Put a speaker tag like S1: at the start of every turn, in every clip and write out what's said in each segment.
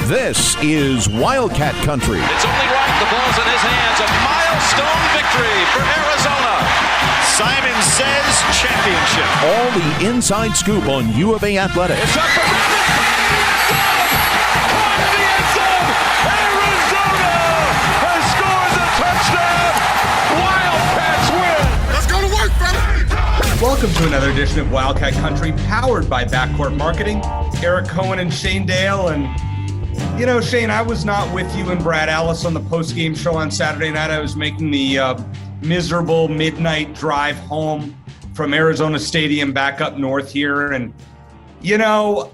S1: This is Wildcat Country.
S2: It's only right. The ball's in his hands. A milestone victory for Arizona. Simon says championship.
S1: All the inside scoop on U of A athletics.
S2: It's up for the end zone. Arizona has scored the touchdown. Wildcats win.
S3: Let's go to work, brother.
S4: Welcome to another edition of Wildcat Country, powered by Backcourt Marketing. Eric Cohen and Shane Dale. And, you know, Shane, I was not with you and Brad Ellis on the post-game show on Saturday night. I was making the miserable midnight drive home from Arizona Stadium back up north here. And, you know,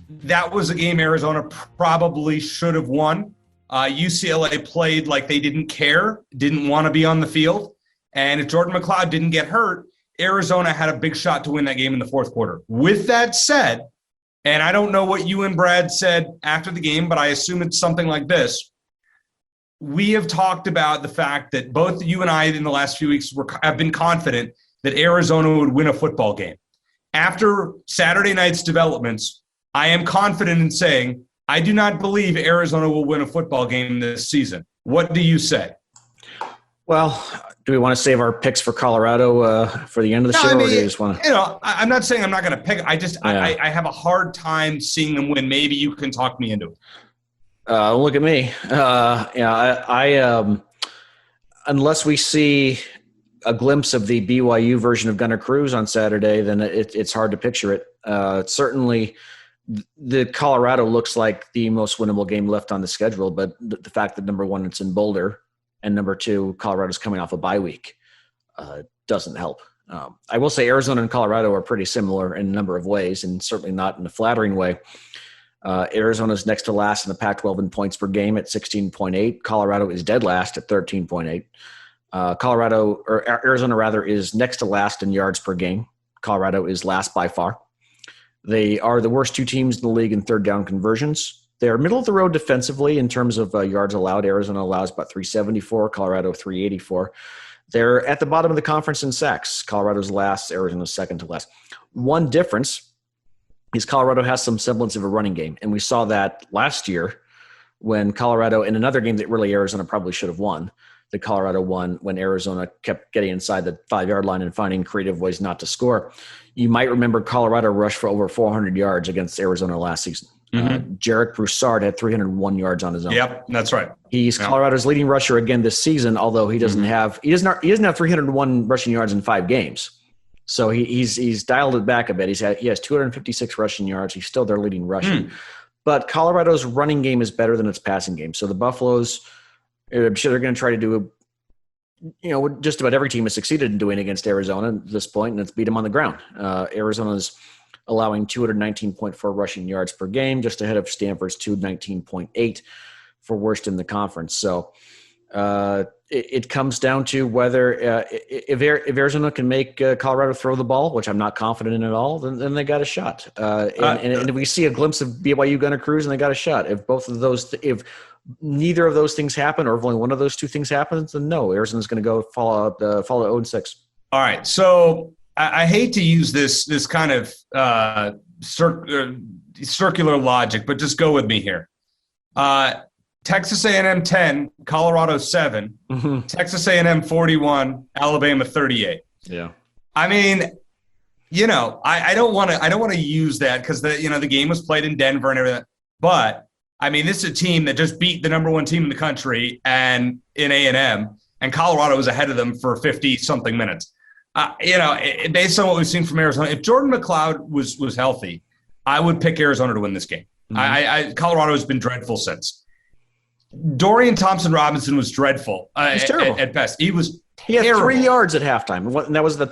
S4: that was a game Arizona probably should have won. UCLA played like they didn't care, didn't want to be on the field. And if Jordan McCloud didn't get hurt, Arizona had a big shot to win that game in the fourth quarter. With that said, and I don't know what you and Brad said after the game, but I assume it's something like this. We have talked about the fact that both you and I in the last few weeks have been confident that Arizona would win a football game. After Saturday night's developments, I am confident in saying I do not believe Arizona will win a football game this season. What do you say?
S5: Well, do we want to save our picks for Colorado for the end of the show, or do you just want to?
S4: You know, I'm not saying I'm not going to pick. I have a hard time seeing them win. Maybe you can talk me into it.
S5: Look at me. I unless we see a glimpse of the BYU version of Gunner Cruz on Saturday, then it's hard to picture it. Certainly, the Colorado looks like the most winnable game left on the schedule, but the fact that number one, it's in Boulder, and number two, Colorado's coming off a bye week, doesn't help. I will say Arizona and Colorado are pretty similar in a number of ways, and certainly not in a flattering way. Arizona's next to last in the Pac-12 in points per game at 16.8. Colorado is dead last at 13.8. Arizona is next to last in yards per game. Colorado is last by far. They are the worst two teams in the league in third down conversions. They're middle of the road defensively in terms of yards allowed. Arizona allows about 374, Colorado 384. They're at the bottom of the conference in sacks. Colorado's last, Arizona's second to last. One difference is Colorado has some semblance of a running game, and we saw that last year when Colorado, in another game that really Arizona probably should have won, that Colorado won when Arizona kept getting inside the 5-yard line and finding creative ways not to score. You might remember Colorado rushed for over 400 yards against Arizona last season. Jarek Broussard had 301 yards on his own.
S4: Yep, that's right.
S5: He's Colorado's leading rusher again this season, although he doesn't have 301 rushing yards in 5 games. So he's dialed it back a bit. He has 256 rushing yards. He's still their leading rusher. But Colorado's running game is better than its passing game. So the Buffaloes, I'm sure they're going to try to do just about every team has succeeded in doing against Arizona at this point, and it's beat them on the ground. Arizona's allowing 219.4 rushing yards per game, just ahead of Stanford's 219.8 for worst in the conference. So it comes down to whether if Arizona can make Colorado throw the ball, which I'm not confident in at all, then they got a shot. And if we see a glimpse of BYU Gunner Cruz, and they got a shot. If neither of those things happen, or if only one of those two things happens, then no, Arizona's going to go follow 0-6.
S4: All right, so I hate to use this kind of circular logic, but just go with me here. Texas A&M 10, Colorado 7, Texas A&M 41, Alabama 38.
S5: Yeah.
S4: I mean, I don't want to use that because the game was played in Denver and everything. But I mean, this is a team that just beat the number one team in the country and in A&M, and Colorado was ahead of them for 50-something minutes. Based on what we've seen from Arizona, if Jordan McCloud was healthy, I would pick Arizona to win this game. Colorado has been dreadful since. Dorian Thompson-Robinson was dreadful.
S5: He's terrible
S4: at best. He
S5: had 3 yards at halftime, and that was the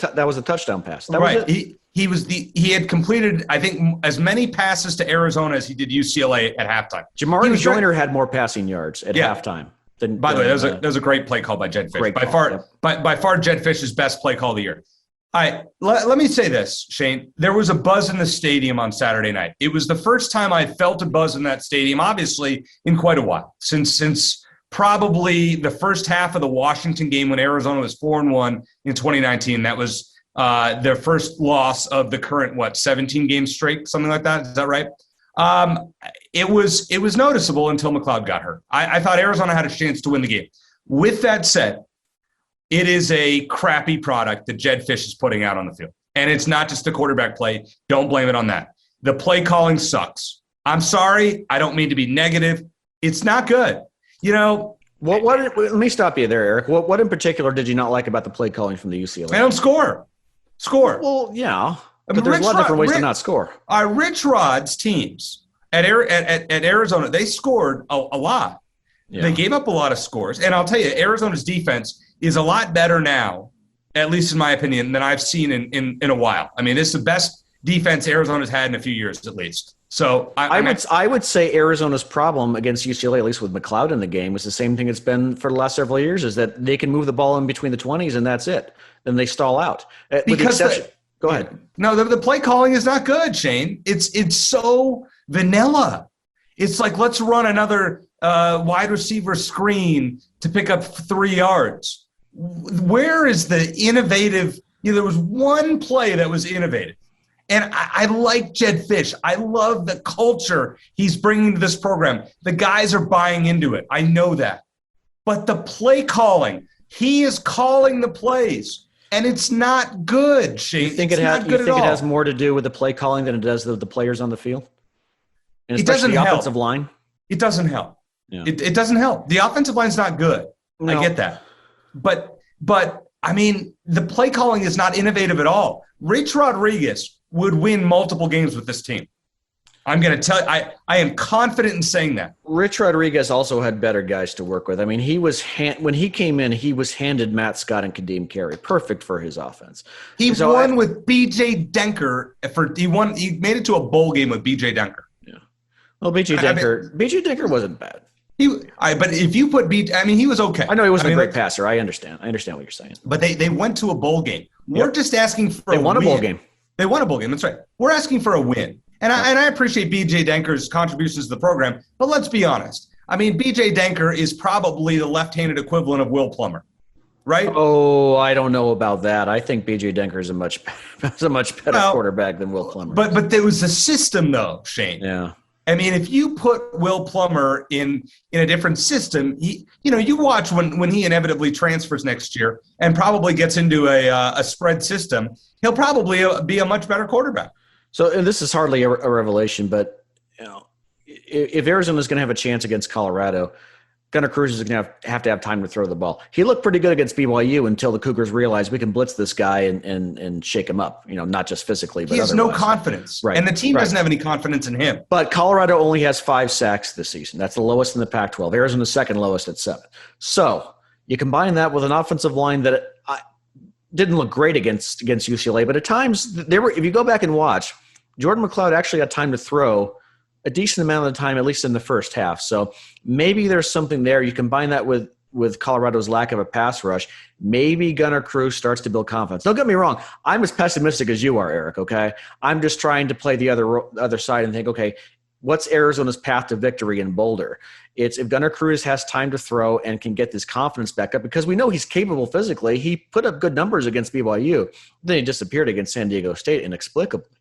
S5: touchdown pass. That was it.
S4: He had completed, I think, as many passes to Arizona as he did UCLA at halftime.
S5: Jamari Joyner had more passing yards at halftime.
S4: By the way, that was a great play call by Jed Fish. By far, Jed Fish's best play call of the year. All right, let me say this, Shane. There was a buzz in the stadium on Saturday night. It was the first time I felt a buzz in that stadium, obviously, in quite a while, since probably the first half of the Washington game when Arizona was 4-1 in 2019. That was their first loss of the current, 17-game streak, something like that. Is that right? it was noticeable until McCloud got hurt. I thought Arizona had a chance to win the game. With that said, it is a crappy product that Jedd Fisch is putting out on the field. And it's not just the quarterback play. Don't blame it on that. The play calling sucks. I'm sorry. I don't mean to be negative. It's not good.
S5: Let me stop you there, Eric. What in particular did you not like about the play calling from the UCLA?
S4: They don't score. Well,
S5: yeah. But there's a lot of different ways to not score.
S4: Rich Rod's teams at Arizona, they scored a lot. Yeah. They gave up a lot of scores. And I'll tell you, Arizona's defense is a lot better now, at least in my opinion, than I've seen in a while. I mean, this is the best defense Arizona's had in a few years, at least. So I would
S5: say Arizona's problem against UCLA, at least with McCloud in the game, is the same thing it's been for the last several years, is that they can move the ball in between the 20s and that's it. Then they stall out. Go ahead.
S4: No, the play calling is not good, Shane. It's so vanilla. It's like, let's run another wide receiver screen to pick up 3 yards. Where is the innovative? There was one play that was innovative. And I like Jedd Fisch. I love the culture he's bringing to this program. The guys are buying into it. I know that. But the play calling, he is calling the plays. And it's not good, Shane.
S5: You think it has more to do with the play calling than it does with the players on the field? And
S4: it doesn't
S5: the
S4: help.
S5: Offensive line?
S4: It doesn't help.
S5: Yeah.
S4: It doesn't help. The offensive line's not good. No. I get that. But I mean, the play calling is not innovative at all. Rich Rodriguez would win multiple games with this team. I'm going to tell you, I am confident in saying that.
S5: Rich Rodriguez also had better guys to work with. I mean, when he came in, he was handed Matt Scott and Kadeem Carey. Perfect for his offense.
S4: He won with B.J. Denker. He made it to a bowl game with B.J. Denker.
S5: Yeah. Well, B.J. Denker wasn't bad.
S4: But if you put he was okay.
S5: I know he wasn't a great passer. I understand what you're saying.
S4: But they went to a bowl game. We're just asking for a win.
S5: They won a bowl game.
S4: They won a bowl game. That's right. We're asking for a win. And I appreciate B.J. Denker's contributions to the program, but let's be honest. I mean, B.J. Denker is probably the left-handed equivalent of Will Plummer, right?
S5: Oh, I don't know about that. I think B.J. Denker is a much better quarterback than Will Plummer.
S4: But there was a system, though, Shane.
S5: Yeah.
S4: I mean, if you put Will Plummer in a different system, you watch when he inevitably transfers next year and probably gets into a spread system, he'll probably be a much better quarterback.
S5: So, and this is hardly a revelation, but if Arizona is going to have a chance against Colorado, Gunner Cruz is going to have time to throw the ball. He looked pretty good against BYU until the Cougars realized we can blitz this guy and shake him up. Not just physically, but
S4: he has
S5: otherwise.
S4: No confidence,
S5: right?
S4: And the team doesn't have any confidence in him.
S5: But Colorado only has 5 sacks this season. That's the lowest in the Pac-12. Arizona's second lowest at 7. So you combine that with an offensive line that didn't look great against UCLA, but at times if you go back and watch, Jordan McCloud actually had time to throw a decent amount of the time, at least in the first half. So maybe there's something there. You combine that with Colorado's lack of a pass rush. Maybe Gunner Cruz starts to build confidence. Don't get me wrong. I'm as pessimistic as you are, Eric, okay? I'm just trying to play the other side and think, okay, what's Arizona's path to victory in Boulder? It's if Gunner Cruz has time to throw and can get this confidence back up, because we know he's capable physically. He put up good numbers against BYU. Then he disappeared against San Diego State inexplicably.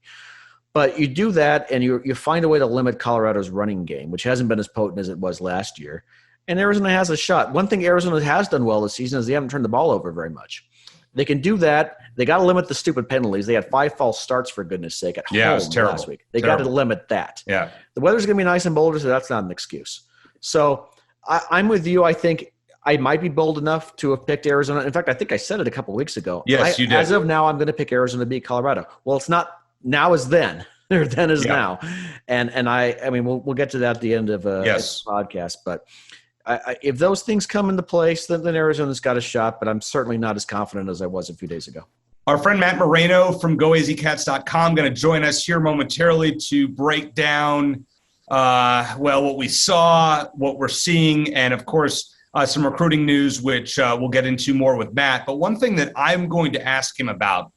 S5: But you do that, and you find a way to limit Colorado's running game, which hasn't been as potent as it was last year. And Arizona has a shot. One thing Arizona has done well this season is they haven't turned the ball over very much. They can do that. They got to limit the stupid penalties. They had 5 false starts, for goodness sake, at home last week. They got to limit that.
S4: Yeah.
S5: The weather's going to be nice in Boulder, so that's not an excuse. So I'm with you. I think I might be bold enough to have picked Arizona. In fact, I think I said it a couple weeks ago.
S4: Yes, you did.
S5: As of now, I'm going to pick Arizona to beat Colorado. Well, it's not now is then. Or then is now. And I mean, we'll get to that at the end of this podcast. But if those things come into place, then Arizona's got a shot. But I'm certainly not as confident as I was a few days ago.
S4: Our friend Matt Moreno from GoAZCats.com going to join us here momentarily to break down, what we saw, what we're seeing, and, of course, some recruiting news, which we'll get into more with Matt. But one thing that I'm going to ask him about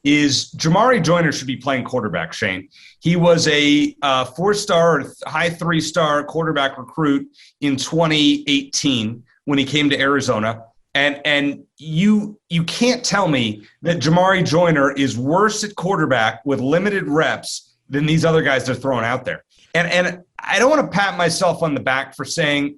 S4: is Jamari Joyner should be playing quarterback, Shane. He was a 4-star or high 3-star quarterback recruit in 2018 when he came to Arizona. And you can't tell me that Jamari Joyner is worse at quarterback with limited reps than these other guys they're throwing out there. And I don't want to pat myself on the back for saying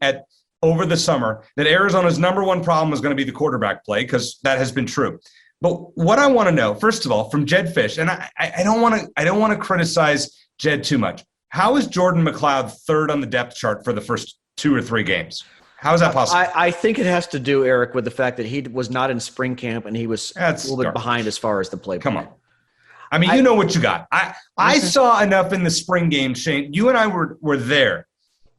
S4: over the summer that Arizona's number one problem was going to be the quarterback play, because that has been true. But what I want to know, first of all, from Jed Fish, and I don't want to criticize Jed too much. How is Jordan McCloud third on the depth chart for the first 2 or 3 games? How is that possible?
S5: I think it has to do, Eric, with the fact that he was not in spring camp and he was a little bit behind as far as the play.
S4: Come on. I mean, you know what you got. I saw enough in the spring game, Shane. You and I were there.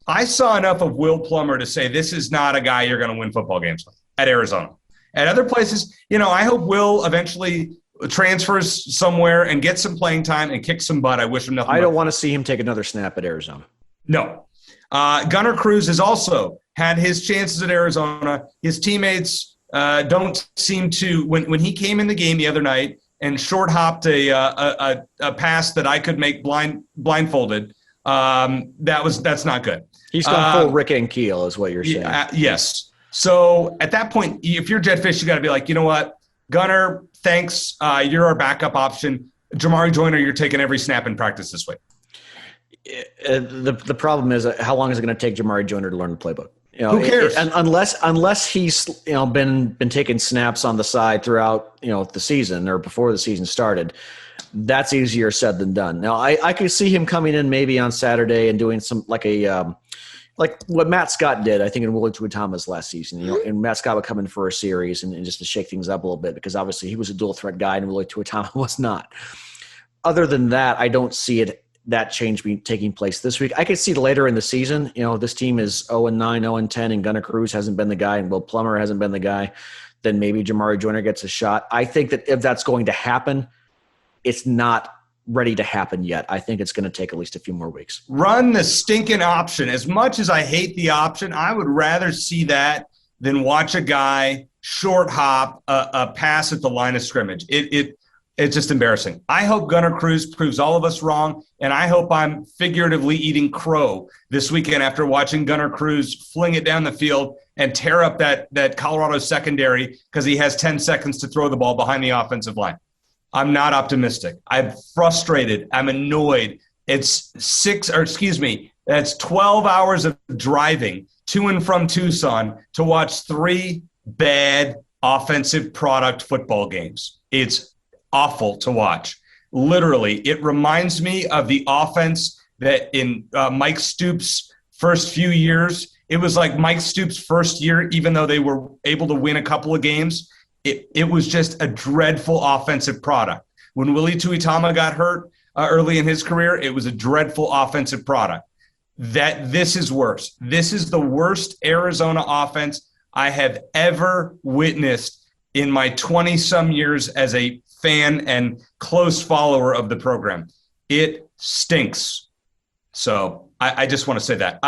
S4: I saw enough of Will Plummer to say this is not a guy you're going to win football games with at Arizona. At other places, I hope Will eventually transfers somewhere and gets some playing time and kicks some butt. I wish him nothing.
S5: I don't want to see him take another snap at Arizona.
S4: No. Gunner Cruz has also had his chances at Arizona. His teammates don't seem to – when he came in the game the other night and short hopped a pass that I could make blindfolded, that's not good.
S5: He's gone full Rick and Keel is what you're saying.
S4: Yes. So at that point, if you're Jed Fish, you got to be like, you know what, Gunner, thanks. You're our backup option. Jamari Joyner, you're taking every snap in practice this week.
S5: The problem is, how long is it going to take Jamari Joyner to learn the playbook?
S4: Who cares?
S5: Unless he's been taking snaps on the side throughout the season or before the season started, that's easier said than done. Now I could see him coming in maybe on Saturday and doing some like what Matt Scott did, I think, in Willie Tuitama's last season. And Matt Scott would come in for a series and just to shake things up a little bit, because obviously he was a dual threat guy and Willie Tuitama was not. Other than that, I don't see that change taking place this week. I could see later in the season, this team is 0-9, 0-10, and Gunner Cruz hasn't been the guy, and Will Plummer hasn't been the guy. Then maybe Jamari Joyner gets a shot. I think that if that's going to happen, it's not ready to happen yet. I think it's going to take at least a few more weeks.
S4: Run the stinking option. As much as I hate the option, I would rather see that than watch a guy short hop a pass at the line of scrimmage. It's just embarrassing. I hope Gunner Cruz proves all of us wrong, and I hope I'm figuratively eating crow this weekend after watching Gunner Cruz fling it down the field and tear up that Colorado secondary because he has 10 seconds to throw the ball behind the offensive line. I'm not optimistic. I'm frustrated. I'm annoyed. That's 12 hours of driving to and from Tucson to watch 3 bad offensive product football games. It's awful to watch. Literally, it reminds me of the offense that in Mike Stoops' first few years. It was like Mike Stoops' first year, even though they were able to win a couple of games. It was just a dreadful offensive product. When Willie Tuitama got hurt early in his career, it was a dreadful offensive product. This is worse. This is the worst Arizona offense I have ever witnessed in my 20-some years as a fan and close follower of the program. It stinks. So I just want to say that.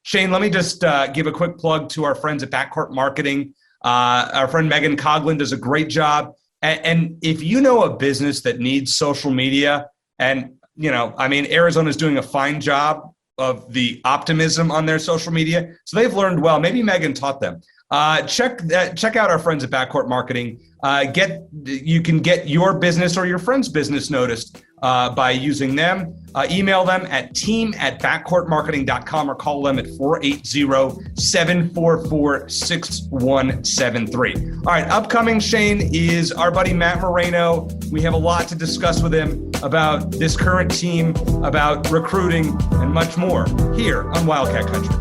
S4: Shane, let me just give a quick plug to our friends at Backcourt Marketing. Our friend Megan Coughlin does a great job. And if you know a business that needs social media, and, Arizona's doing a fine job of the optimism on their social media. So they've learned well. Maybe Megan taught them. Check out our friends at Backcourt Marketing. You can get your business or your friend's business noticed by using them. Email them at team@backcourtmarketing.com or call them at 480-744-6173. All right, upcoming, Shane, is our buddy Matt Moreno. We have a lot to discuss with him about this current team, about recruiting, and much more here on Wildcat Country.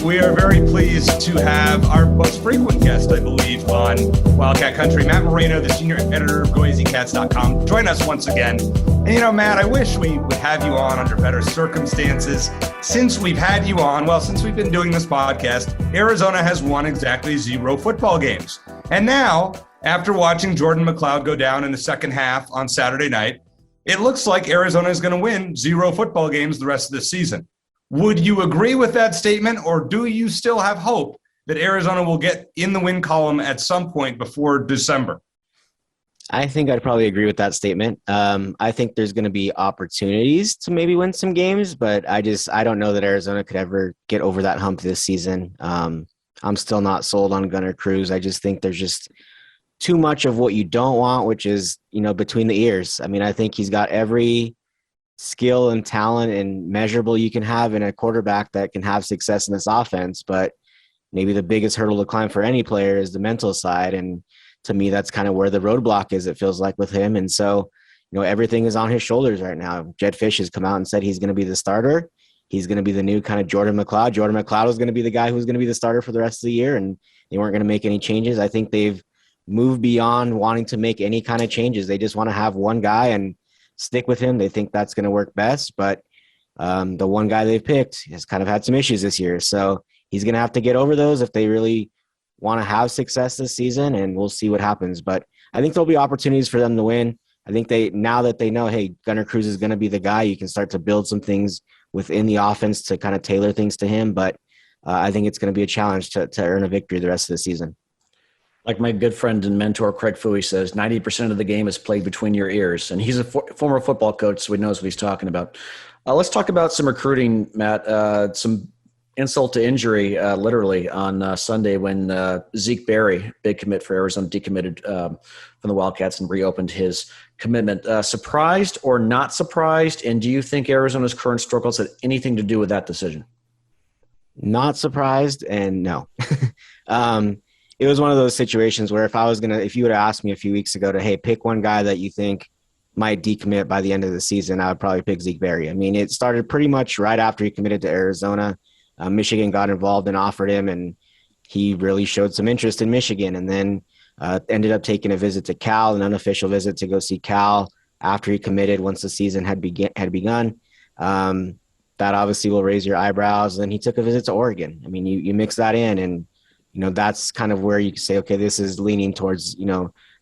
S4: We are very pleased to have our most frequent guest, I believe, on Wildcat Country, Matt Moreno, the senior editor of GoAZCats.com. Join us once again. And, Matt, I wish we would have you on under better circumstances. Since we've had you on, since we've been doing this podcast, Arizona has won exactly 0 football games. And now, after watching Jordan McCloud go down in the second half on Saturday night, it looks like Arizona is going to win 0 football games the rest of the season. Would you agree with that statement, or do you still have hope that Arizona will get in the win column at some point before December?
S6: I think I'd probably agree with that statement. I think there's going to be opportunities to maybe win some games, but I don't know that Arizona could ever get over that hump this season. I'm still not sold on Gunner Cruz. I just think there's just too much of what you don't want, which is, between the ears. I mean, I think he's got every skill and talent and measurable you can have in a quarterback that can have success in this offense. But maybe the biggest hurdle to climb for any player is the mental side. And to me, that's kind of where the roadblock is, it feels like, with him. And so, everything is on his shoulders right now. Jed Fish has come out and said he's going to be the starter. He's going to be the new kind of Jordan McCloud. Jordan McCloud was going to be the guy who's going to be the starter for the rest of the year, and they weren't going to make any changes. I think they've moved beyond wanting to make any kind of changes. They just want to have one guy and stick with him. They think that's going to work best, but the one guy they've picked has kind of had some issues this year. So he's going to have to get over those if they really want to have success this season, and we'll see what happens. But I think there'll be opportunities for them to win. I think now that they know, hey, Gunner Cruz is going to be the guy, you can start to build some things within the offense to kind of tailor things to him. But I think it's going to be a challenge to earn a victory the rest of the season.
S5: Like my good friend and mentor, Craig Fouey, says, 90% of the game is played between your ears. And he's a former football coach, so he knows what he's talking about. Let's talk about some recruiting, Matt. Some insult to injury, literally, on Sunday when Zeke Berry, big commit for Arizona, decommitted from the Wildcats and reopened his commitment. Surprised or not surprised? And do you think Arizona's current struggles had anything to do with that decision?
S6: Not surprised, and no. It was one of those situations where if you would have asked me a few weeks ago to, hey, pick one guy that you think might decommit by the end of the season, I would probably pick Zeke Berry. I mean, it started pretty much right after he committed to Arizona. Michigan got involved and offered him, and he really showed some interest in Michigan, and then ended up taking a visit to Cal, an unofficial visit to go see Cal after he committed once the season had begun. That obviously will raise your eyebrows. Then he took a visit to Oregon. I mean, you mix that in, and that's kind of where you can say, okay, this is leaning towards,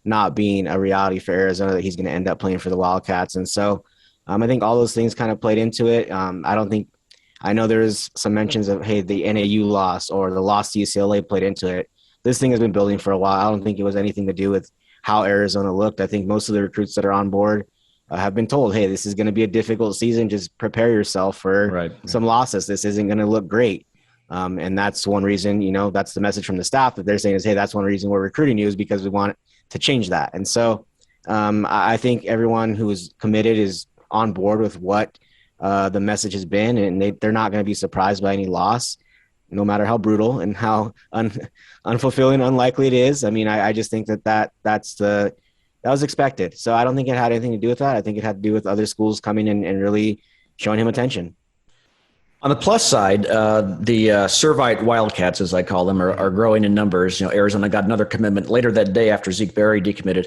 S6: not being a reality for Arizona that he's going to end up playing for the Wildcats. And so I think all those things kind of played into it. I know there's some mentions of, hey, the NAU loss or the loss to UCLA played into it. This thing has been building for a while. I don't think it was anything to do with how Arizona looked. I think most of the recruits that are on board have been told, hey, this is going to be a difficult season. Just prepare yourself for some losses. This isn't going to look great. And that's one reason, that's the message from the staff that they're saying is, hey, that's one reason we're recruiting you, is because we want to change that. And so I think everyone who is committed is on board with what the message has been, and they're not going to be surprised by any loss, no matter how brutal and how unfulfilling, unlikely it is. I mean, I just think that was expected. So I don't think it had anything to do with that. I think it had to do with other schools coming in and really showing him attention.
S5: On the plus side, the Servite Wildcats, as I call them, are growing in numbers. Arizona got another commitment later that day after Zeke Berry decommitted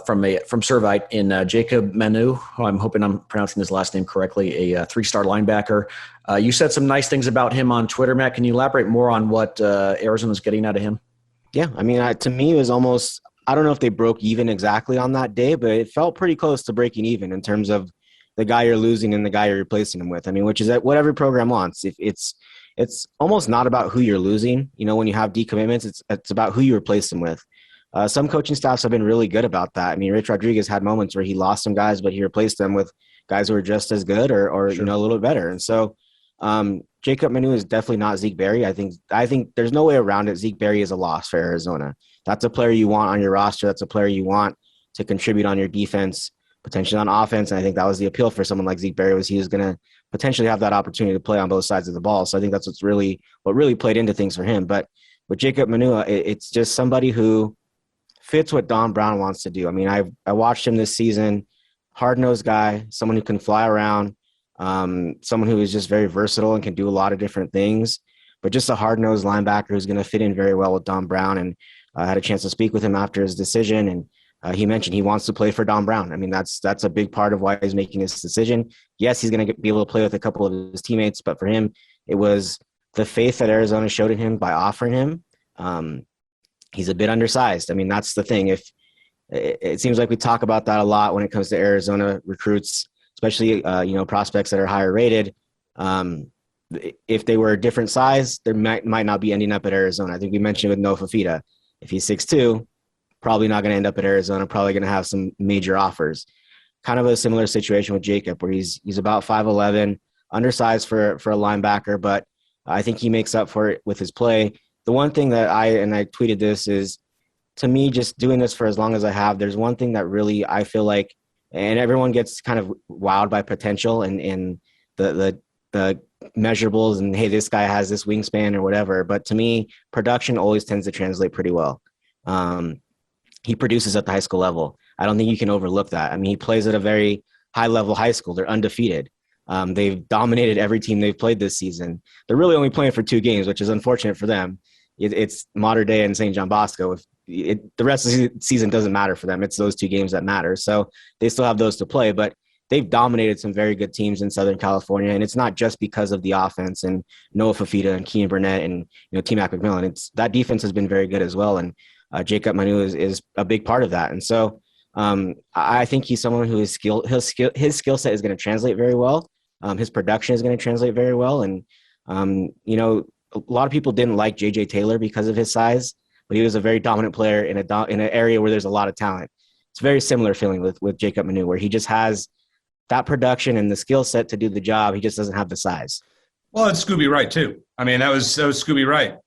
S5: from Servite in Jacob Manu, who I'm hoping I'm pronouncing his last name correctly, a 3-star linebacker. You said some nice things about him on Twitter, Matt. Can you elaborate more on what Arizona's getting out of him? Yeah,
S6: I mean, to me, it was almost – I don't know if they broke even exactly on that day, but it felt pretty close to breaking even in terms of the guy you're losing and the guy you're replacing him with. I mean, which is what every program wants. If it's almost not about who you're losing. When you have decommitments, it's about who you replace them with. Some coaching staffs have been really good about that. I mean, Rich Rodriguez had moments where he lost some guys, but he replaced them with guys who are just as good or sure, a little bit better. And so Jacob Manu is definitely not Zeke Berry. I think there's no way around it. Zeke Berry is a loss for Arizona. That's a player you want on your roster. That's a player you want to contribute on your defense, potentially on offense. And I think that was the appeal for someone like Zeke Berry, was he was going to potentially have that opportunity to play on both sides of the ball. So I think that's what really played into things for him. But with Jacob Manu, it's just somebody who fits what Don Brown wants to do. I mean, I watched him this season, hard-nosed guy, someone who can fly around, someone who is just very versatile and can do a lot of different things, but just a hard-nosed linebacker who's going to fit in very well with Don Brown. And I had a chance to speak with him after his decision, and he mentioned he wants to play for Don Brown. I mean, that's a big part of why he's making this decision. Yes, he's going to be able to play with a couple of his teammates, but for him, it was the faith that Arizona showed in him by offering him. He's a bit undersized. I mean, that's the thing. If it seems like we talk about that a lot when it comes to Arizona recruits, especially prospects that are higher rated. If they were a different size, they might not be ending up at Arizona. I think we mentioned with Noah Fafita. If he's 6'2", probably not going to end up at Arizona, probably going to have some major offers. Kind of a similar situation with Jacob, where he's about 5'11", undersized for a linebacker, but I think he makes up for it with his play. The one thing that I tweeted this is, to me, just doing this for as long as I have, there's one thing that really I feel like and everyone gets kind of wowed by potential and the measurables and, hey, this guy has this wingspan or whatever. But to me, production always tends to translate pretty well. He produces at the high school level. I don't think you can overlook that. I mean, he plays at a very high level high school. They're undefeated. They've dominated every team they've played this season. They're really only playing for 2 games, which is unfortunate for them. It's Mater Dei and St. John Bosco. The rest of the season doesn't matter for them. It's those 2 games that matter. So they still have those to play, but they've dominated some very good teams in Southern California. And it's not just because of the offense and Noah Fafita and Keenan Burnett and, T-Mac McMillan. It's that defense has been very good as well. And Jacob Manu is a big part of that. And so I think he's someone who his skill set is going to translate very well. His production is going to translate very well. And, a lot of people didn't like JJ Taylor because of his size, but he was a very dominant player in an area where there's a lot of talent. It's a very similar feeling with Jacob Manu, where he just has that production and the skill set to do the job. He just doesn't have the size.
S4: Well, it's Scooby Wright too. I mean, that was Scooby Wright,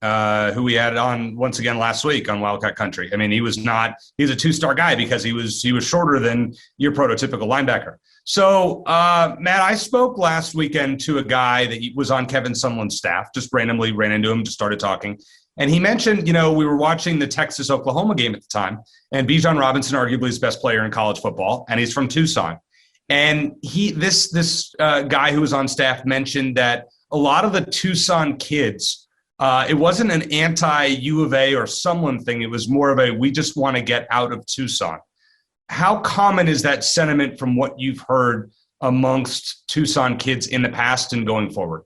S4: who we had on once again last week on Wildcat Country. I mean, he's a 2-star guy because he was shorter than your prototypical linebacker. So, Matt, I spoke last weekend to a guy that was on Kevin Sumlin's staff, just randomly ran into him, just started talking. And he mentioned, we were watching the Texas-Oklahoma game at the time, and Bijan Robinson, arguably his best player in college football, and he's from Tucson. And this guy who was on staff mentioned that a lot of the Tucson kids, it wasn't an anti-U of A or Sumlin thing. It was more of we just want to get out of Tucson. How common is that sentiment from what you've heard amongst Tucson kids in the past and going forward?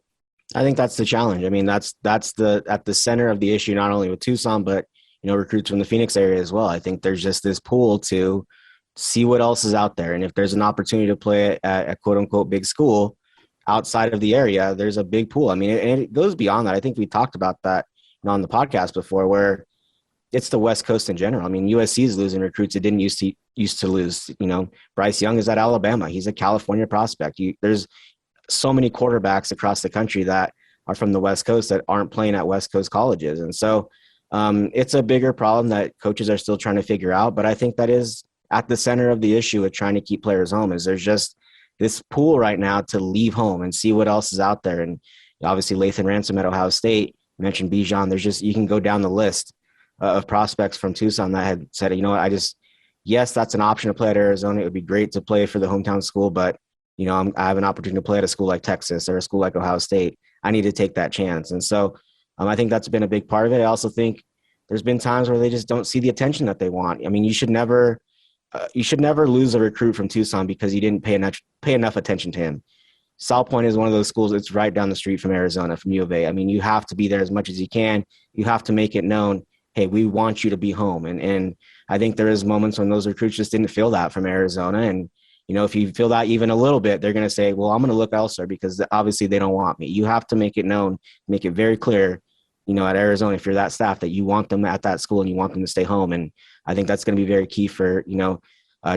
S6: I think that's the challenge. I mean, that's at the center of the issue, not only with Tucson, but, recruits from the Phoenix area as well. I think there's just this pool to see what else is out there. And if there's an opportunity to play at a quote unquote big school outside of the area, there's a big pool. I mean, and it goes beyond that. I think we talked about that on the podcast before, where it's the West Coast in general. I mean, USC is losing recruits it didn't used to lose. Bryce Young is at Alabama. He's a California prospect. There's so many quarterbacks across the country that are from the West Coast that aren't playing at West Coast colleges. And so it's a bigger problem that coaches are still trying to figure out. But I think that is at the center of the issue with trying to keep players home, is there's just this pool right now to leave home and see what else is out there. And obviously Lathan Ransom at Ohio State, mentioned Bijan. You can go down the list of prospects from Tucson that had said, yes, that's an option to play at Arizona. It would be great to play for the hometown school, but I have an opportunity to play at a school like Texas or a school like Ohio State. I need to take that chance. And so I think that's been a big part of it. I also think there's been times where they just don't see the attention that they want. I mean, you should never lose a recruit from Tucson because you didn't pay enough attention to him. South Point is one of those schools that's right down the street from Arizona, from U of A. I mean, you have to be there as much as you can. You have to make it known, hey, we want you to be home. And I think there is moments when those recruits just didn't feel that from Arizona. And, if you feel that even a little bit, they're going to say, well, I'm going to look elsewhere because obviously they don't want me. You have to make it known, make it very clear, at Arizona, if you're that staff, that you want them at that school and you want them to stay home. And I think that's going to be very key for,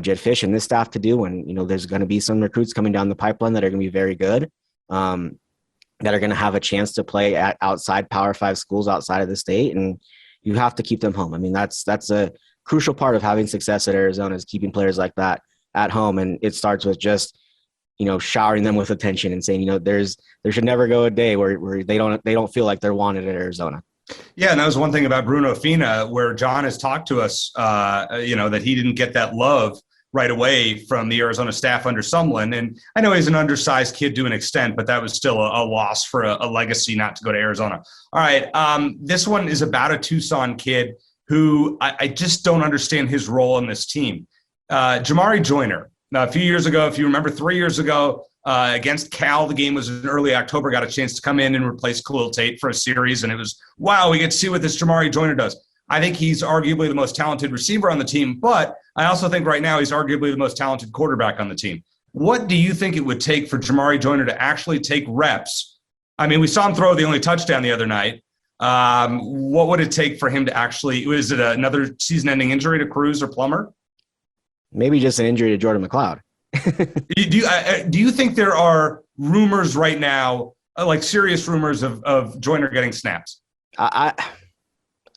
S6: Jed Fish and this staff to do. And, there's going to be some recruits coming down the pipeline that are going to be very good, that are going to have a chance to play at outside Power 5 schools outside of the state. And you have to keep them home. I mean, that's a crucial part of having success at Arizona, is keeping players like that at home. And it starts with just, showering them with attention and saying, there should never go a day where they don't feel like they're wanted at Arizona.
S4: Yeah, and that was one thing about Bruno Fina, where John has talked to us, that he didn't get that love right away from the Arizona staff under Sumlin. And I know he's an undersized kid to an extent, but that was still a loss for a legacy not to go to Arizona. All right, this one is about a Tucson kid who I just don't understand his role in this team. Jamari Joyner. Now, a few years ago, if you remember 3 years ago, against Cal, the game was in early October, got a chance to come in and replace Khalil Tate for a series. And it was, wow, we get to see what this Jamari Joyner does. I think he's arguably the most talented receiver on the team, but I also think right now he's arguably the most talented quarterback on the team. What do you think it would take for Jamari Joyner to actually take reps? I mean, we saw him throw the only touchdown the other night. What would it take for him to actually, is it another season-ending injury to Cruz or Plummer?
S6: Maybe just an injury to Jordan McCloud.
S4: Do you think there are rumors right now, like serious rumors of Joyner getting snaps?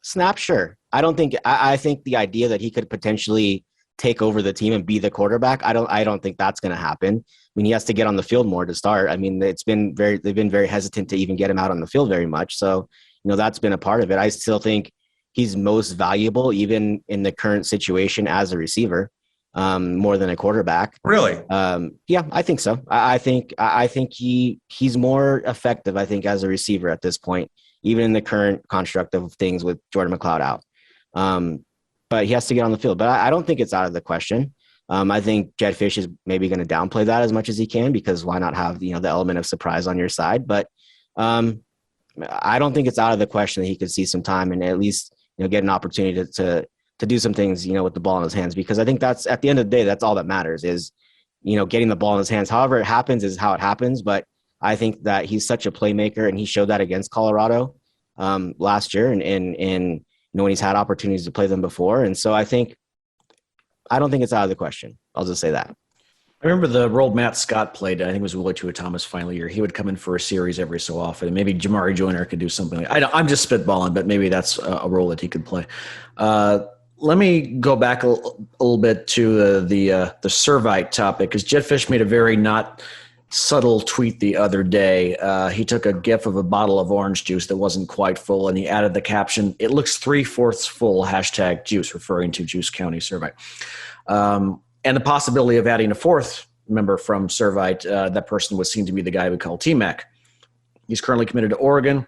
S6: Snaps, sure. I think the idea that he could potentially take over the team and be the quarterback. I don't think that's going to happen. I mean, he has to get on the field more to start. I mean, they've been very hesitant to even get him out on the field very much. So, that's been a part of it. I still think he's most valuable, even in the current situation, as a receiver, more than a quarterback.
S4: Really?
S6: Yeah, I think so. I think he's more effective, I think, as a receiver at this point, even in the current construct of things with Jordan McCloud out. But he has to get on the field. But I don't think it's out of the question. I think Jedd Fisch is maybe going to downplay that as much as he can, because why not have the element of surprise on your side? But I don't think it's out of the question that he could see some time and at least get an opportunity to do some things with the ball in his hands, because I think that's, at the end of the day, that's all that matters is getting the ball in his hands. However it happens is how it happens. But I think that he's such a playmaker, and he showed that against Colorado last year, and when he's had opportunities to play them before. And so I don't think it's out of the question. I'll just say that.
S5: I remember the role Matt Scott played, I think it was Willie Thomas' final year. He would come in for a series every so often, and maybe Jamari Joyner could do something. I'm just spitballing, but maybe that's a role that he could play. Let me go back a little bit to the Servite topic, because Jedd Fisch made a very not subtle tweet the other day. He took a gif of a bottle of orange juice that wasn't quite full, and he added the caption, "It looks 3/4 full, #juice," referring to Juice County, Servite. And the possibility of adding a fourth member from Servite. That person was seen to be the guy we call T-Mac. He's currently committed to Oregon.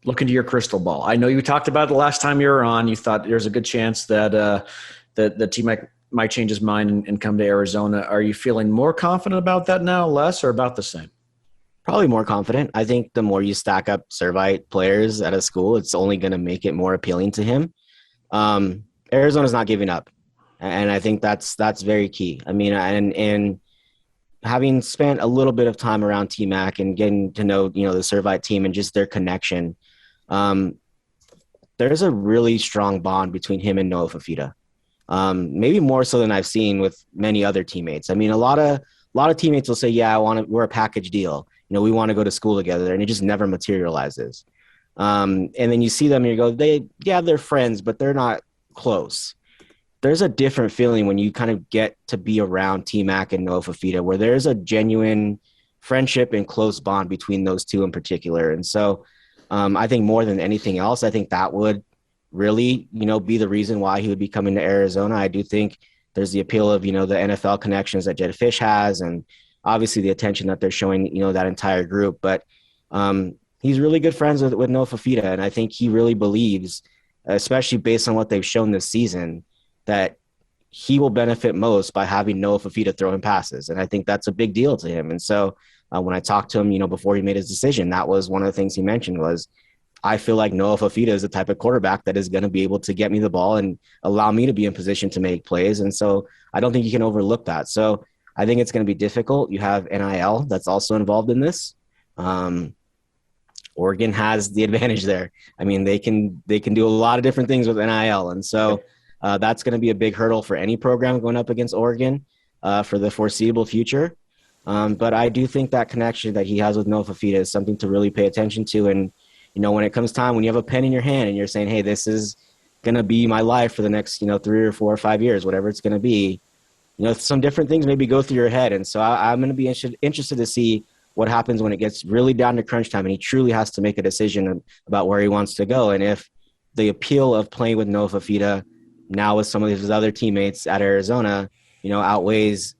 S5: Look into your crystal ball. I know you talked about it the last time you were on. You thought there's a good chance that that T-Mac might change his mind and come to Arizona. Are you feeling more confident about that now, less, or about the same?
S6: Probably more confident. I think the more you stack up Servite players at a school, it's only going to make it more appealing to him. Arizona's not giving up. And I think that's very key. I mean, and having spent a little bit of time around T-Mac and getting to know, the Servite team and just their connection, there's a really strong bond between him and Noah Fafita. Maybe more so than I've seen with many other teammates. I mean, a lot of teammates will say, "Yeah, we're a package deal. We want to go to school together," and it just never materializes. And then you see them and you go, they're friends, but they're not close. There's a different feeling when you kind of get to be around T-Mac and Noah Fafita, where there's a genuine friendship and close bond between those two in particular. And so I think more than anything else, I think that would really, be the reason why he would be coming to Arizona. I do think there's the appeal of, the NFL connections that Jedd Fisch has, and obviously the attention that they're showing, that entire group. But he's really good friends with Noah Fafita, and I think he really believes, especially based on what they've shown this season, that he will benefit most by having Noah Fafita throw him passes. And I think that's a big deal to him. And so when I talked to him, before he made his decision, that was one of the things he mentioned was, I feel like Noah Fafita is the type of quarterback that is going to be able to get me the ball and allow me to be in position to make plays. And so I don't think you can overlook that. So I think it's going to be difficult. You have NIL that's also involved in this. Oregon has the advantage there. I mean, they can do a lot of different things with NIL. And so that's going to be a big hurdle for any program going up against Oregon for the foreseeable future. But I do think that connection that he has with Noah Fafita is something to really pay attention to. And, when it comes time, when you have a pen in your hand and you're saying, hey, this is going to be my life for the next, 3 or 4 or 5 years, whatever it's going to be, some different things maybe go through your head. And so I'm going to be interested to see what happens when it gets really down to crunch time and he truly has to make a decision about where he wants to go. And if the appeal of playing with Noah Fafita now with some of his other teammates at Arizona, outweighs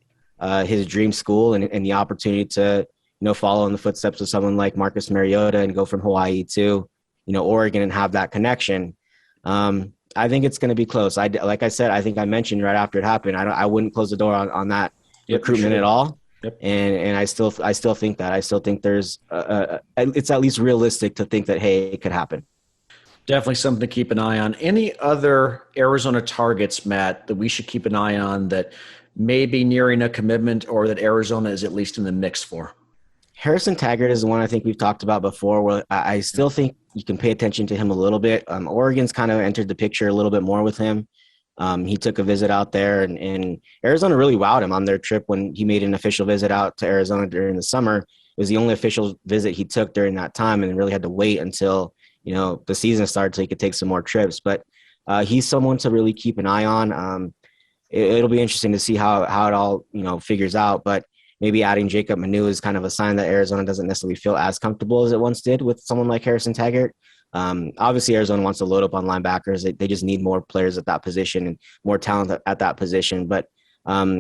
S6: his dream school and the opportunity to, follow in the footsteps of someone like Marcus Mariota and go from Hawaii to, Oregon and have that connection. I think it's going to be close. Like I said, I think I mentioned right after it happened, I wouldn't close the door on that recruitment at all. Yep. And I still think that. I still think there's it's at least realistic to think that, hey, it could happen.
S5: Definitely something to keep an eye on. Any other Arizona targets, Matt, that we should keep an eye on that may be nearing a commitment or that Arizona is at least in the mix for?
S6: Harrison Taggart is the one I think we've talked about before, where I still think you can pay attention to him a little bit. Oregon's kind of entered the picture a little bit more with him. He took a visit out there, and Arizona really wowed him on their trip when he made an official visit out to Arizona during the summer. It was the only official visit he took during that time, and really had to wait until the season started so he could take some more trips. But he's someone to really keep an eye on. it'll be interesting to see how it all, figures out. But maybe adding Jacob Manu is kind of a sign that Arizona doesn't necessarily feel as comfortable as it once did with someone like Harrison Taggart. Obviously, Arizona wants to load up on linebackers. They just need more players at that position and more talent at that position. But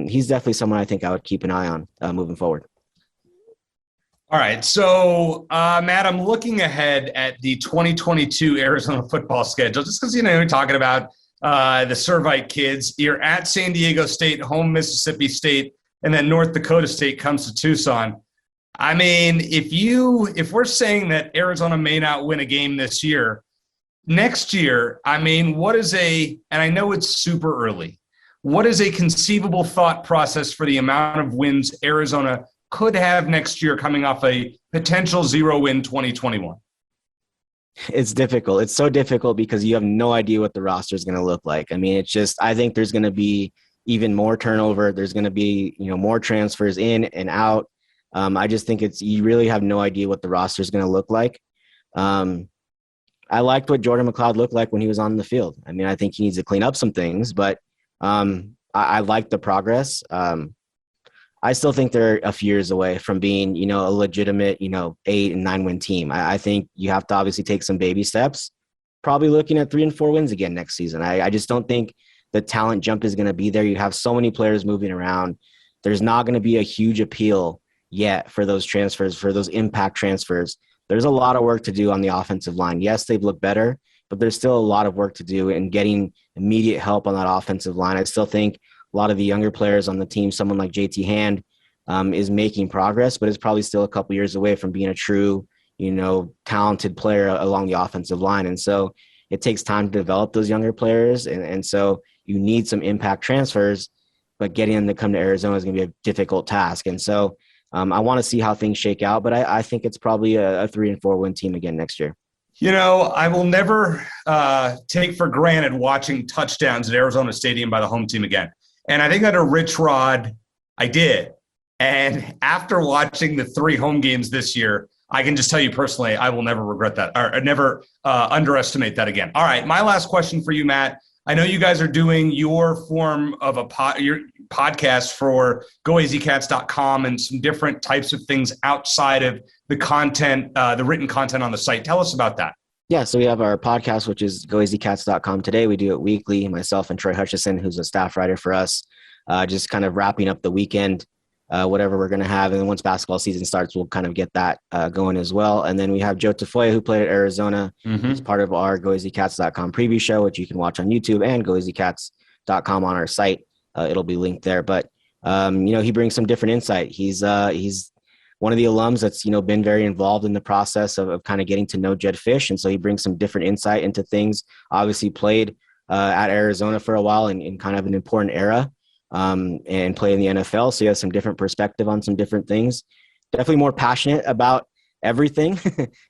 S6: he's definitely someone I think I would keep an eye on moving forward.
S4: All right. So, Matt, I'm looking ahead at the 2022 Arizona football schedule, just because, you're talking about the Servite kids. You're at San Diego State, home Mississippi State, and then North Dakota State comes to Tucson. I mean, if we're saying that Arizona may not win a game this year, next year, I mean, and I know it's super early, what is a conceivable thought process for the amount of wins Arizona could have next year coming off a potential 0-win 2021?
S6: It's difficult. It's so difficult because you have no idea what the roster is going to look like. I mean, I think there's going to be even more turnover. There's going to be, more transfers in and out. I just think you really have no idea what the roster is going to look like. I liked what Jordan McCloud looked like when he was on the field. I mean, I think he needs to clean up some things, but I like the progress. I still think they're a few years away from being, a legitimate, 8 and 9 win team. I think you have to obviously take some baby steps, probably looking at 3 and 4 wins again next season. I just don't think the talent jump is going to be there. You have so many players moving around. There's not going to be a huge appeal yet for those transfers, for those impact transfers. There's a lot of work to do on the offensive line. Yes, they've looked better, but there's still a lot of work to do in getting immediate help on that offensive line. I still think a lot of the younger players on the team, someone like JT Hand, is making progress, but is probably still a couple years away from being a true, talented player along the offensive line. And so it takes time to develop those younger players. And so you need some impact transfers, but getting them to come to Arizona is going to be a difficult task. And so I want to see how things shake out, but I think it's probably a 3 and 4 win team again next year.
S4: I will never take for granted watching touchdowns at Arizona Stadium by the home team again. And I think under Rich Rod, I did. And after watching the 3 home games this year, I can just tell you personally, I will never regret that or never underestimate that again. All right, my last question for you, Matt. I know you guys are doing your form of your podcast for goazcats.com and some different types of things outside of the content, the written content on the site. Tell us about that.
S6: Yeah, so we have our podcast, which is goazcats.com today. We do it weekly. Myself and Troy Hutchison, who's a staff writer for us, just kind of wrapping up the weekend, whatever we're going to have. And then once basketball season starts, we'll kind of get that going as well. And then we have Joe Tafoya, who played at Arizona. He's part of our goazcats.com preview show, which you can watch on YouTube, and goazcats.com on our site. It'll be linked there. But, he brings some different insight. He's one of the alums that's, been very involved in the process of kind of getting to know Jedd Fisch. And so he brings some different insight into things. Obviously played at Arizona for a while in kind of an important era. And play in the NFL. So he has some different perspective on some different things. Definitely more passionate about everything.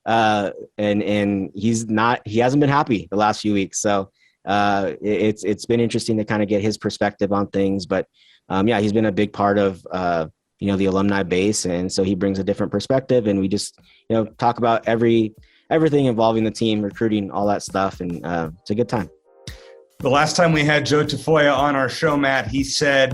S6: And he hasn't been happy the last few weeks. So it's been interesting to kind of get his perspective on things. But he's been a big part of, the alumni base. And so he brings a different perspective, and we just, talk about everything involving the team, recruiting, all that stuff. And it's a good time.
S4: The last time we had Joe Tafoya on our show, Matt, he said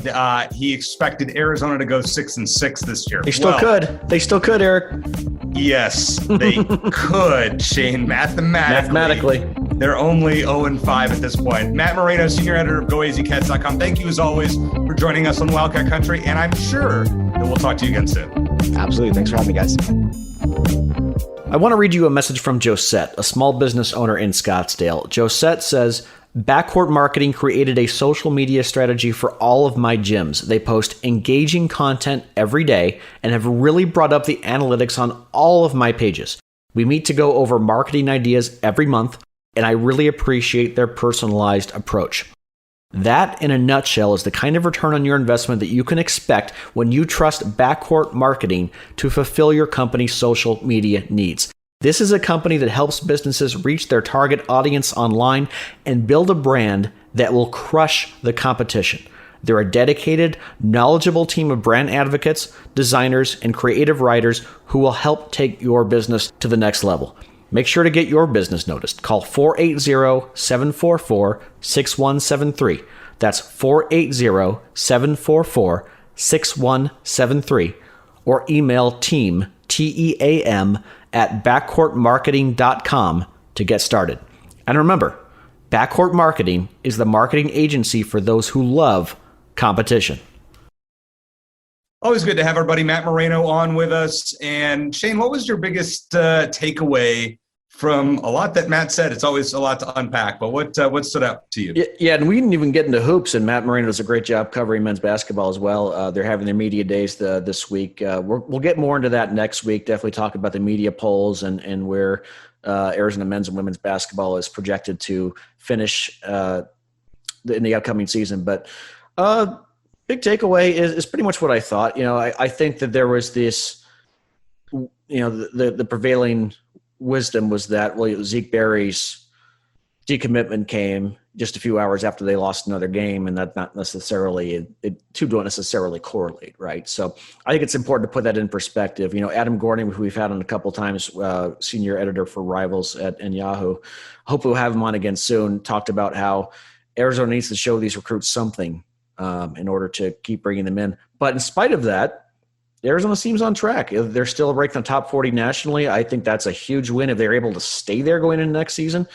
S4: he expected Arizona to go 6-6 this year.
S5: They still could. They still could, Eric.
S4: Yes, they could, Shane. Mathematically, they're only 0-5 at this point. Matt Moreno, senior editor of goazcats.com. Thank you, as always, for joining us on Wildcat Country, and I'm sure that we'll talk to you again soon.
S6: Absolutely. Thanks for having me, guys.
S5: I want to read you a message from Josette, a small business owner in Scottsdale. Josette says, Backcourt Marketing created a social media strategy for all of my gyms. They post engaging content every day and have really brought up the analytics on all of my pages. We meet to go over marketing ideas every month, and I really appreciate their personalized approach. That, in a nutshell, is the kind of return on your investment that you can expect when you trust Backcourt Marketing to fulfill your company's social media needs. This is a company that helps businesses reach their target audience online and build a brand that will crush the competition. They're a dedicated, knowledgeable team of brand advocates, designers, and creative writers who will help take your business to the next level. Make sure to get your business noticed. Call 480-744-6173. That's 480-744-6173. Or email team, TEAM, at backcourtmarketing.com to get started. And remember, Backcourt Marketing is the marketing agency for those who love competition.
S4: Always good to have our buddy Matt Moreno on with us. And Shane, what was your biggest takeaway from a lot that Matt said? It's always a lot to unpack, but what stood out to you?
S5: Yeah, and we didn't even get into hoops, and Matt Moreno does a great job covering men's basketball as well. They're having their media days this week. We'll get more into that next week, definitely talk about the media polls and where Arizona men's and women's basketball is projected to finish in the upcoming season. But big takeaway is pretty much what I thought. I think that there was this, the prevailing wisdom was that, Zeke Berry's decommitment came just a few hours after they lost another game, and that not necessarily two don't necessarily correlate, right? So I think it's important to put that in perspective. Adam Gordon, who we've had on a couple times, senior editor for Rivals at Yahoo, hopefully we'll have him on again soon, talked about how Arizona needs to show these recruits something in order to keep bringing them in. But in spite of that, Arizona seems on track. They're still ranked in the top 40 nationally. I think that's a huge win if they're able to stay there going into next season.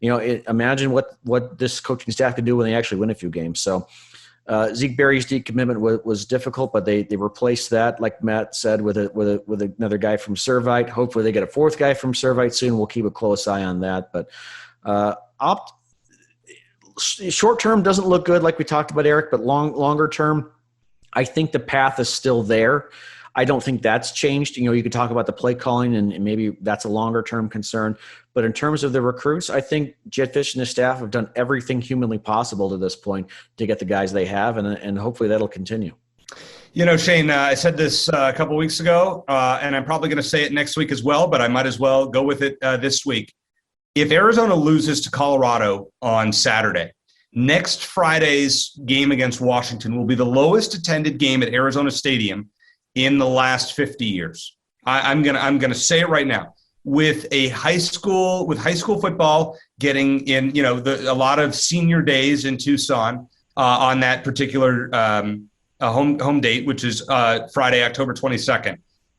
S5: Imagine what this coaching staff could do when they actually win a few games. So Zeke Berry's decommitment was difficult, but they replaced that, like Matt said, with another guy from Servite. Hopefully they get a fourth guy from Servite soon. We'll keep a close eye on that. But short term doesn't look good, like we talked about, Eric, but longer term, I think the path is still there. I don't think that's changed. You could talk about the play calling, and maybe that's a longer-term concern. But in terms of the recruits, I think Jed Fish and his staff have done everything humanly possible to this point to get the guys they have, and hopefully that'll continue.
S4: Shane, I said this a couple weeks ago, and I'm probably going to say it next week as well, but I might as well go with it this week. If Arizona loses to Colorado on Saturday, next Friday's game against Washington will be the lowest attended game at Arizona Stadium in the last 50 years. I'm gonna say it right now. With high school football getting in, a lot of senior days in Tucson on that particular home date, which is Friday, October 22nd,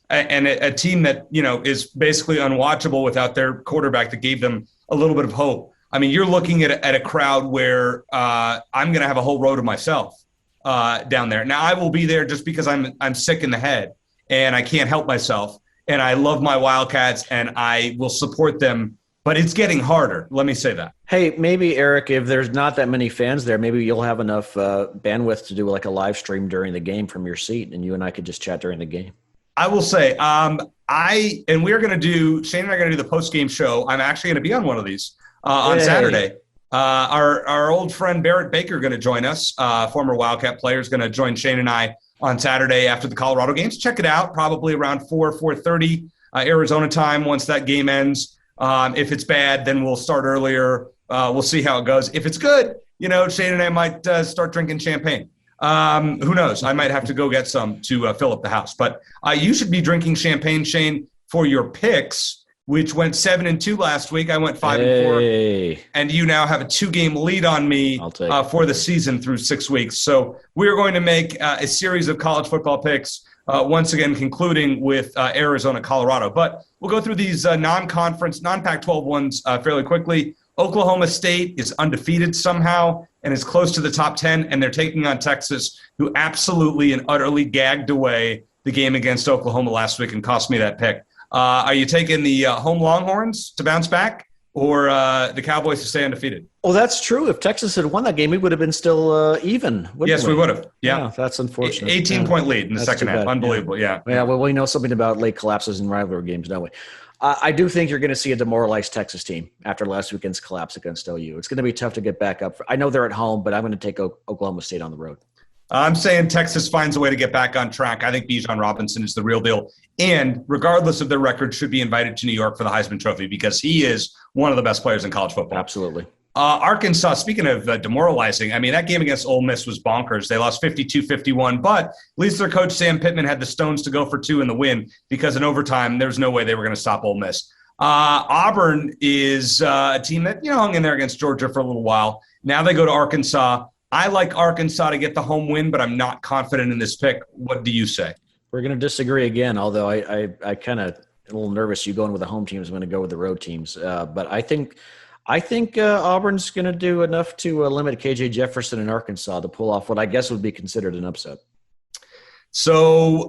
S4: and a team that is basically unwatchable without their quarterback that gave them a little bit of hope. I mean, you're looking at a crowd where I'm going to have a whole row to myself down there. Now, I will be there just because I'm sick in the head and I can't help myself. And I love my Wildcats and I will support them. But it's getting harder. Let me say that. Hey,
S5: maybe, Eric, if there's not that many fans there, maybe you'll have enough bandwidth to do like a live stream during the game from your seat, and you and I could just chat during the game.
S4: I will say, Shane and I are going to do the post-game show. I'm actually going to be on one of these on Saturday. Our old friend Barrett Baker going to join us. Former Wildcat player is going to join Shane and I on Saturday after the Colorado games. Check it out, probably around 4:30 Arizona time once that game ends. If it's bad, then we'll start earlier. We'll see how it goes. If it's good, Shane and I might start drinking champagne. Who knows? I might have to go get some to fill up the house. But you should be drinking champagne, Shane, for your picks, which went 7-2 last week. I went 5-4, and you now have a 2-game lead on me for the season through 6 weeks. So we are going to make a series of college football picks, once again concluding with Arizona, Colorado. But we'll go through these non-conference, non-Pac-12 ones fairly quickly. Oklahoma State is undefeated somehow and is close to the top 10, and they're taking on Texas, who absolutely and utterly gagged away the game against Oklahoma last week and cost me that pick. Are you taking the home Longhorns to bounce back, or the Cowboys to stay undefeated?
S5: Well, that's true. If Texas had won that game, we would have been still even.
S4: Yes, we would have. Yeah,
S5: that's unfortunate.
S4: 18-point lead in the second half. Unbelievable. Yeah.
S5: Well, we know something about late collapses in rivalry games, don't we? I do think you're going to see a demoralized Texas team after last weekend's collapse against OU. It's going to be tough to get back up. I know they're at home, but I'm going to take Oklahoma State on the road.
S4: I'm saying Texas finds a way to get back on track. I think Bijan Robinson is the real deal. And regardless of their record, should be invited to New York for the Heisman Trophy because he is one of the best players in college football.
S5: Absolutely.
S4: Arkansas, speaking of demoralizing, I mean, that game against Ole Miss was bonkers. They lost 52-51, but at least their coach, Sam Pittman, had the stones to go for 2 in the win because in overtime, there's no way they were going to stop Ole Miss. Auburn is a team that hung in there against Georgia for a little while. Now they go to Arkansas. I like Arkansas to get the home win, but I'm not confident in this pick. What do you say?
S5: We're going to disagree again, although I kind of a little nervous you going with the home teams. I'm going to go with the road teams. But I think Auburn's going to do enough to limit KJ Jefferson in Arkansas to pull off what I guess would be considered an upset.
S4: So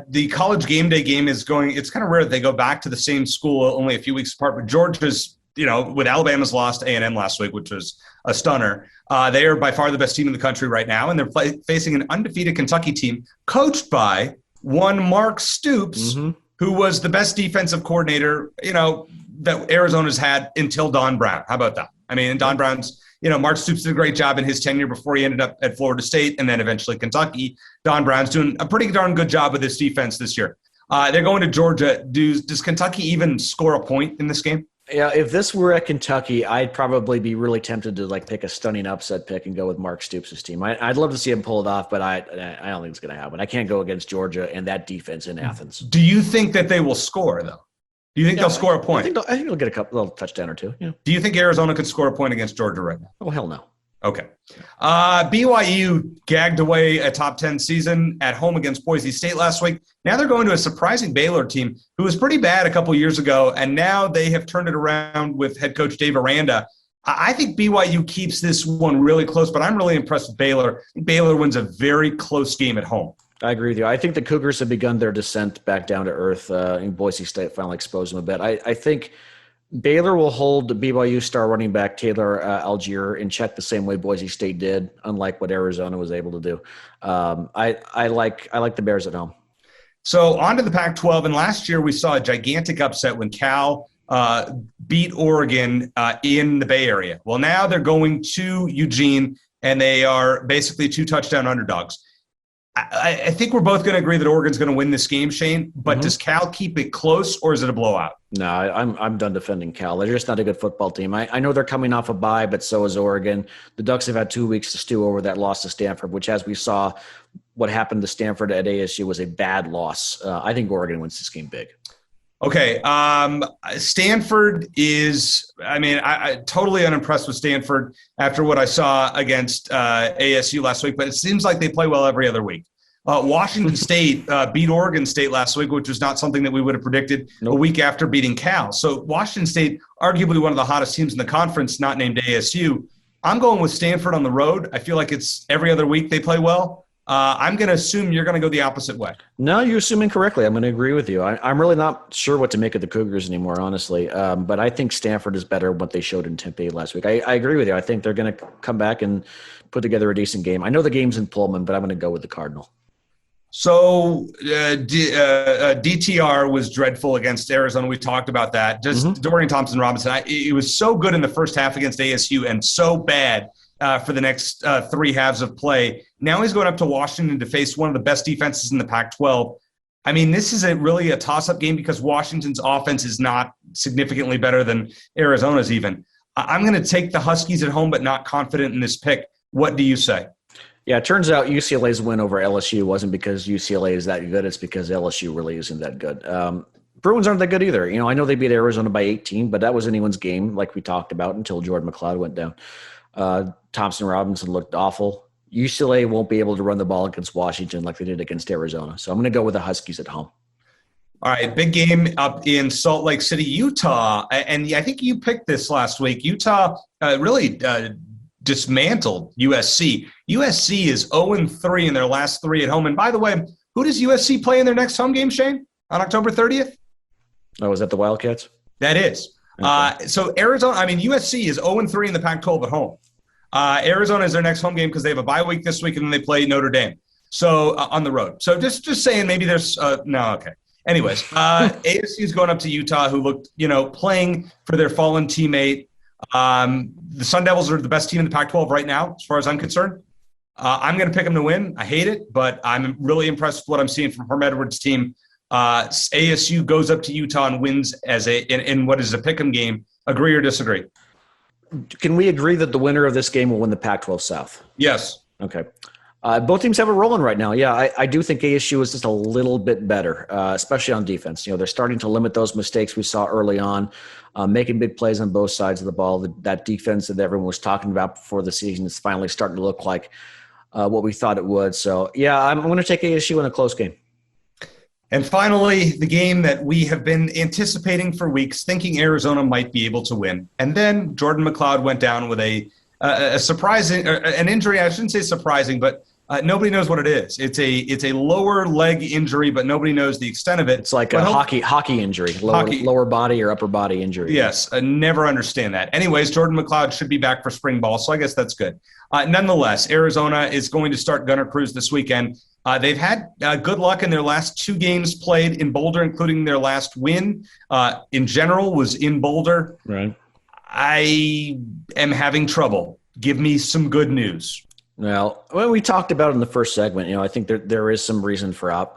S4: the college game day game is going – it's kind of rare that they go back to the same school only a few weeks apart. But Georgia's, with Alabama's loss to A&M last week, which was a stunner, they are by far the best team in the country right now. And they're facing an undefeated Kentucky team coached by one Mark Stoops, who was the best defensive coordinator, that Arizona's had until Don Brown. How about that? I mean, Don Brown's – Mark Stoops did a great job in his tenure before he ended up at Florida State and then eventually Kentucky. Don Brown's doing a pretty darn good job with this defense this year. They're going to Georgia. Does Kentucky even score a point in this game?
S5: Yeah, if this were at Kentucky, I'd probably be really tempted to pick a stunning upset pick and go with Mark Stoops' team. I'd love to see him pull it off, but I don't think it's going to happen. I can't go against Georgia and that defense in Athens.
S4: Do you think that they will score, though? Do you think they'll score a point?
S5: I think they'll get a little touchdown or two. Yeah.
S4: Do you think Arizona could score a point against Georgia right now?
S5: Oh, hell no.
S4: Okay. BYU gagged away a top 10 season at home against Boise State last week. Now they're going to a surprising Baylor team who was pretty bad a couple years ago, and now they have turned it around with head coach Dave Aranda. I think BYU keeps this one really close, but I'm really impressed with Baylor. I think Baylor wins a very close game at home.
S5: I agree with you. I think the Cougars have begun their descent back down to earth. And Boise State finally exposed them a bit. I think Baylor will hold BYU star running back Taylor Algier in check the same way Boise State did, unlike what Arizona was able to do. I like the Bears at home.
S4: So on to the Pac-12, and last year we saw a gigantic upset when Cal beat Oregon in the Bay Area. Well, now they're going to Eugene, and they are basically 2 touchdown underdogs. I think we're both going to agree that Oregon's going to win this game, Shane, but does Cal keep it close, or is it a blowout?
S5: No, I'm done defending Cal. They're just not a good football team. I know they're coming off a bye, but so is Oregon. The Ducks have had 2 weeks to stew over that loss to Stanford, which, as we saw, what happened to Stanford at ASU was a bad loss. I think Oregon wins this game big.
S4: Okay. Stanford is, I totally unimpressed with Stanford after what I saw against ASU last week, but it seems like they play well every other week. Washington State beat Oregon State last week, which was not something that we would have predicted a week after beating Cal. So Washington State, arguably one of the hottest teams in the conference, not named ASU. I'm going with Stanford on the road. I feel like it's every other week they play well. I'm going to assume you're going to go the opposite way.
S5: No, you're assuming correctly. I'm going to agree with you. I'm really not sure what to make of the Cougars anymore, honestly. But I think Stanford is better than what they showed in Tempe last week. I agree with you. I think they're going to come back and put together a decent game. I know the game's in Pullman, but I'm going to go with the Cardinal.
S4: So DTR was dreadful against Arizona. We talked about that. Just Dorian Thompson-Robinson. It was so good in the first half against ASU and so bad for the next 3 halves of play. Now he's going up to Washington to face one of the best defenses in the Pac-12. I mean, this is really a toss-up game because Washington's offense is not significantly better than Arizona's even. I'm going to take the Huskies at home, but not confident in this pick. What do you say?
S5: Yeah, it turns out UCLA's win over LSU wasn't because UCLA is that good. It's because LSU really isn't that good. Bruins aren't that good either. I know they beat Arizona by 18, but that was anyone's game, like we talked about, until Jordan McCloud went down. Thompson-Robinson looked awful. UCLA won't be able to run the ball against Washington like they did against Arizona. So I'm going to go with the Huskies at home.
S4: All right, big game up in Salt Lake City, Utah. And I think you picked this last week. Utah really dismantled USC. USC is 0-3 in their last 3 at home. And by the way, who does USC play in their next home game, Shane, on October 30th?
S5: Oh, is that the Wildcats?
S4: That is. Okay. So Arizona, USC is 0-3 in the Pac-12 at home. Arizona is their next home game because they have a bye week this week and then they play Notre Dame. So on the road. So just saying maybe there's no, okay. Anyways, ASU is going up to Utah, who looked, playing for their fallen teammate. The Sun Devils are the best team in the Pac-12 right now, as far as I'm concerned. I'm going to pick them to win. I hate it, but I'm really impressed with what I'm seeing from Herm Edwards' team. ASU goes up to Utah and wins in what is a pick'em game. Agree or disagree?
S5: Can we agree that the winner of this game will win the Pac-12 South?
S4: Yes.
S5: Okay. Both teams have it rolling right now. Yeah, I do think ASU is just a little bit better, especially on defense. They're starting to limit those mistakes we saw early on, making big plays on both sides of the ball. That defense that everyone was talking about before the season is finally starting to look like what we thought it would. So, yeah, I'm going to take ASU in a close game.
S4: And finally, the game that we have been anticipating for weeks, thinking Arizona might be able to win. And then Jordan McCloud went down with a surprising, an injury. I shouldn't say surprising, but nobody knows what it is. It's a lower leg injury, but nobody knows the extent of it.
S5: It's like a hockey injury, lower body or upper body injury.
S4: Yes, I never understand that. Anyways, Jordan McCloud should be back for spring ball, so I guess that's good. Nonetheless, Arizona is going to start Gunner Cruz this weekend. They've had good luck in their last 2 games played in Boulder, including their last win in general was in Boulder.
S5: Right.
S4: I am having trouble. Give me some good news.
S5: Well, when we talked about it in the first segment, I think there is some reason for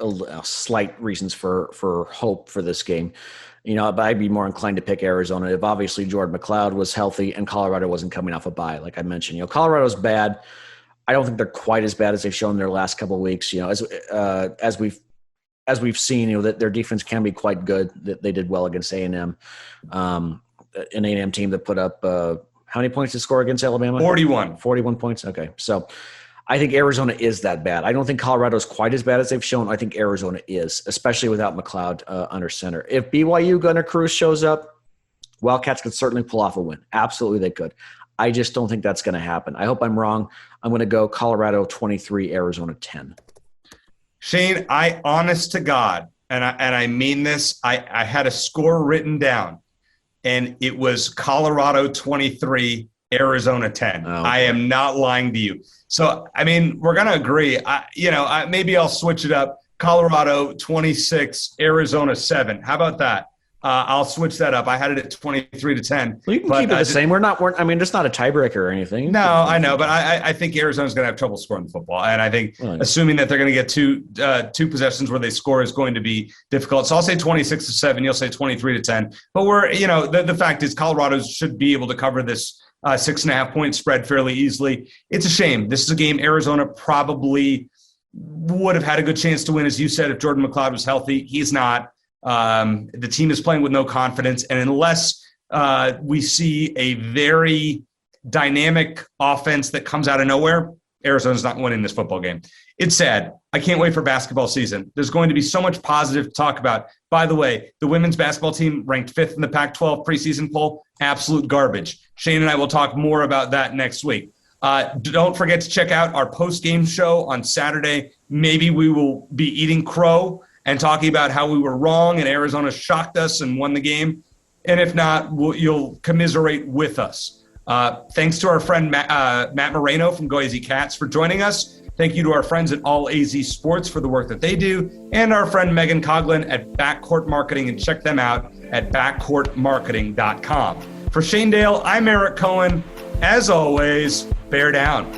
S5: slight reasons for hope for this game. But I'd be more inclined to pick Arizona if obviously Jordan McCloud was healthy and Colorado wasn't coming off a bye, like I mentioned. Colorado's bad. I don't think they're quite as bad as they've shown their last couple of weeks. As we've seen, that their defense can be quite good. That they did well against A&M, an A&M team that put up how many points to score against Alabama?
S4: 41
S5: points. Okay, so I think Arizona is that bad. I don't think Colorado's quite as bad as they've shown. I think Arizona is, especially without McCloud under center. If BYU Gunner Cruz shows up, Wildcats could certainly pull off a win. Absolutely, they could. I just don't think that's going to happen. I hope I'm wrong. I'm going to go Colorado 23, Arizona 10.
S4: Shane, I honest to God, and I mean this, I had a score written down, and it was Colorado 23, Arizona 10.
S5: Oh, okay.
S4: I am not lying to you. So, we're going to agree. Maybe I'll switch it up. Colorado 26, Arizona 7. How about that? I'll switch that up. I had it at 23-10.
S5: Well, you can keep it the same. It's not a tiebreaker or anything.
S4: No, I know, but I think Arizona's going to have trouble scoring the football, and I think assuming that they're going to get two possessions where they score is going to be difficult. So I'll say 26-7. You'll say 23-10. But the fact is Colorado should be able to cover this 6.5 point spread fairly easily. It's a shame. This is a game Arizona probably would have had a good chance to win, as you said, if Jordan McCloud was healthy. He's not. The team is playing with no confidence, and unless we see a very dynamic offense that comes out of nowhere, Arizona's not winning this football game. It's sad. I can't wait for basketball season. There's going to be so much positive to talk about. By the way, the women's basketball team ranked 5th in the Pac-12 preseason poll. Absolute garbage. Shane and I will talk more about that next week. Don't forget to check out our post-game show on Saturday. Maybe we will be eating crow and talking about how we were wrong and Arizona shocked us and won the game. And if not, you'll commiserate with us. Thanks to our friend Matt Moreno from Go AZ Cats for joining us. Thank you to our friends at All AZ Sports for the work that they do, and our friend Megan Coughlin at Backcourt Marketing, and check them out at backcourtmarketing.com. For Shane Dale, I'm Eric Cohen. As always, bear down.